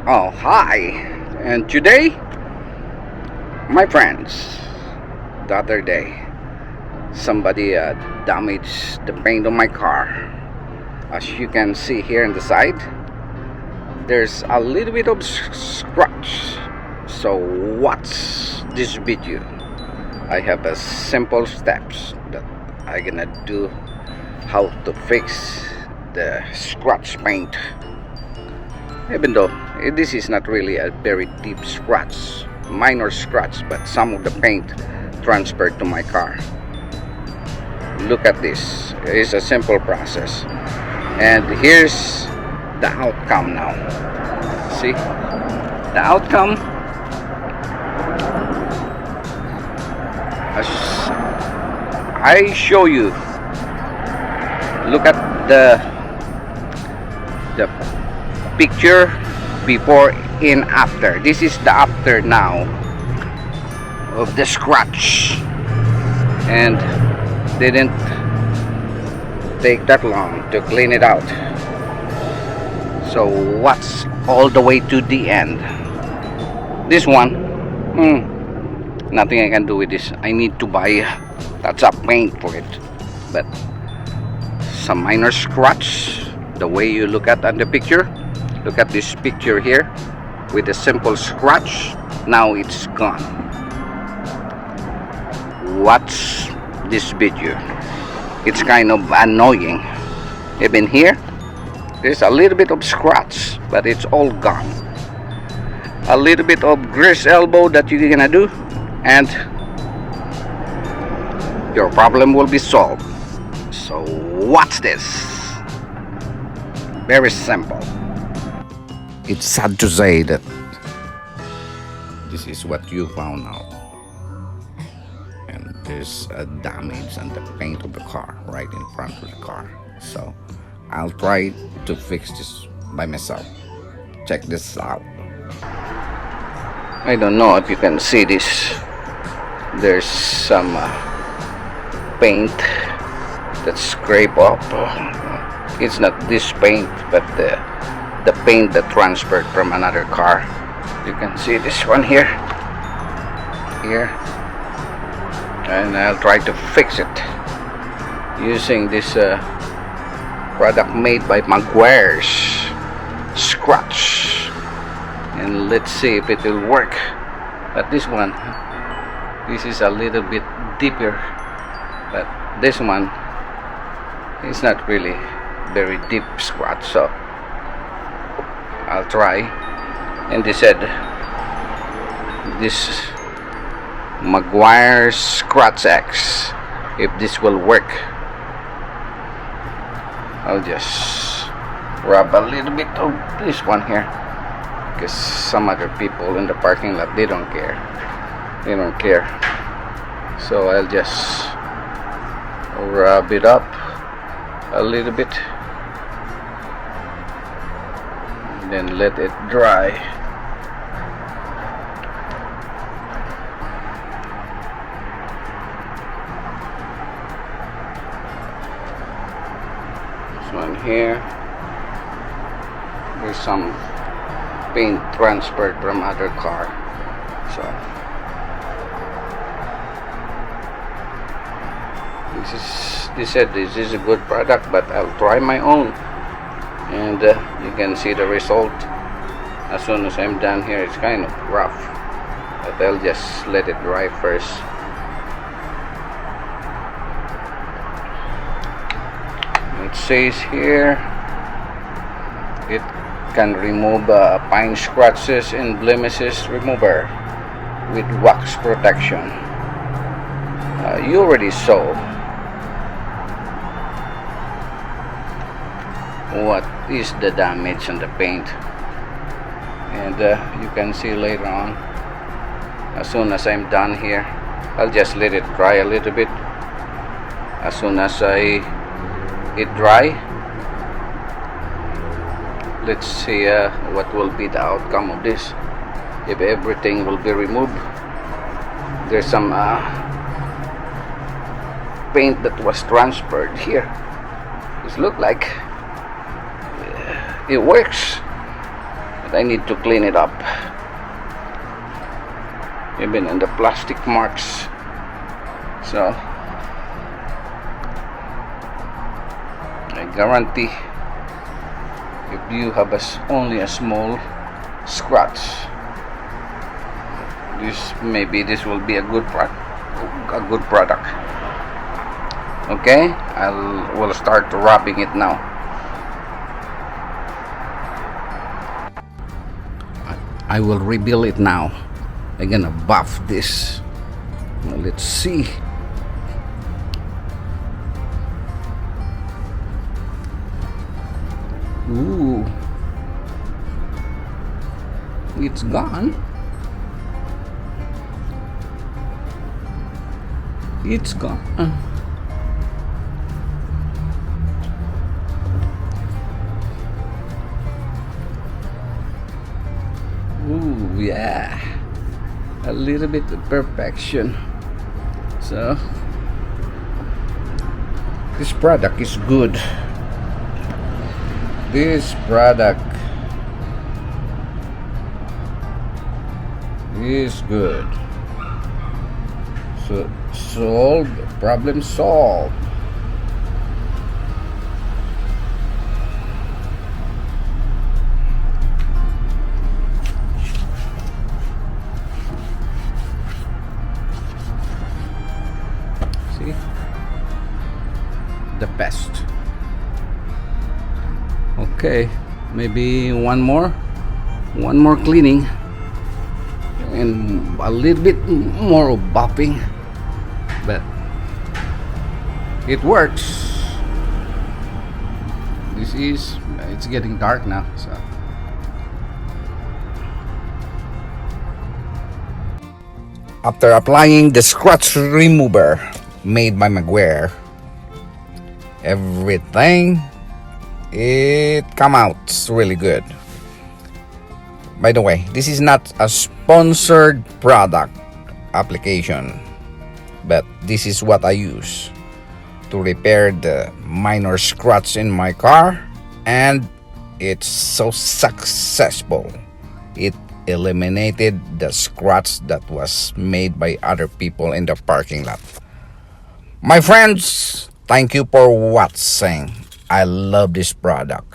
Oh, hi. And today, my friends, the other day, somebody damaged the paint on my car. As you can see here on the side, there's a little bit of scratch. So, what's this video? I have a simple steps that I'm gonna do how to fix the scratch paint. Even though this is not really a very deep scratch, minor scratch, but some of the paint transferred to my car. Look at this. It's a simple process. And here's the outcome now. See? The outcome, as I show you. Look at the picture before and after. This is the after now of the scratch, and didn't take that long to clean it out. So what's all the way to the end? This one, nothing I can do with this. I need to buy that's a paint for it. But some minor scratch, the way you look at on the picture. Look at this picture here with a simple scratch. Now it's gone. Watch this video. It's kind of annoying. Even here, there's a little bit of scratch, but it's all gone. A little bit of grease elbow that you're gonna do, and your problem will be solved. So watch this. Very simple. It's sad to say that this is what you found out, and there's a damage on the paint of the car right in front of the car. So I'll try to fix this by myself. Check this out. I don't know if you can see this. There's some paint that's scraped up. It's not this paint, but the paint that transferred from another car. You can see this one here, and I'll try to fix it using this product made by Maguire's Scratch, and let's see if it will work. But this one, this is a little bit deeper, but this one is not really very deep scratch, so I'll try. And they said this Maguire's Scratch X, if this will work. I'll just rub a little bit of this one here, because some other people in the parking lot, they don't care. So I'll just rub it up a little bit, then let it dry. This one here, there's some paint transferred from other car, so they said this is a good product, but I'll try my own, and you can see the result as soon as I'm done here. It's kind of rough, but I'll just let it dry first. It says here it can remove fine scratches and blemishes remover with wax protection. You already saw what is the damage on the paint, and you can see later on, as soon as I'm done here, I'll just let it dry a little bit. As soon as it dry, let's see what will be the outcome of this, if everything will be removed. There's some paint that was transferred here. It looks like it works. But I need to clean it up. Even in the plastic marks. So I guarantee if you have only a small scratch, this will be a good product. Okay, will start rubbing it now. I will rebuild it now. I'm gonna buff this. Now let's see. Ooh, it's gone. It's gone. Ooh, yeah, a little bit of perfection. So this product is good. This product is good. So problem solved. See? The best. Okay, maybe one more cleaning and a little bit more of buffing, but it works. It's getting dark now, so after applying the scratch remover made by Meguiar, everything it come out really good. By the way, this is not a sponsored product application, but this is what I use to repair the minor scratch in my car, and it's so successful. It eliminated the scratch that was made by other people in the parking lot. My friends, thank you for watching. I love this product.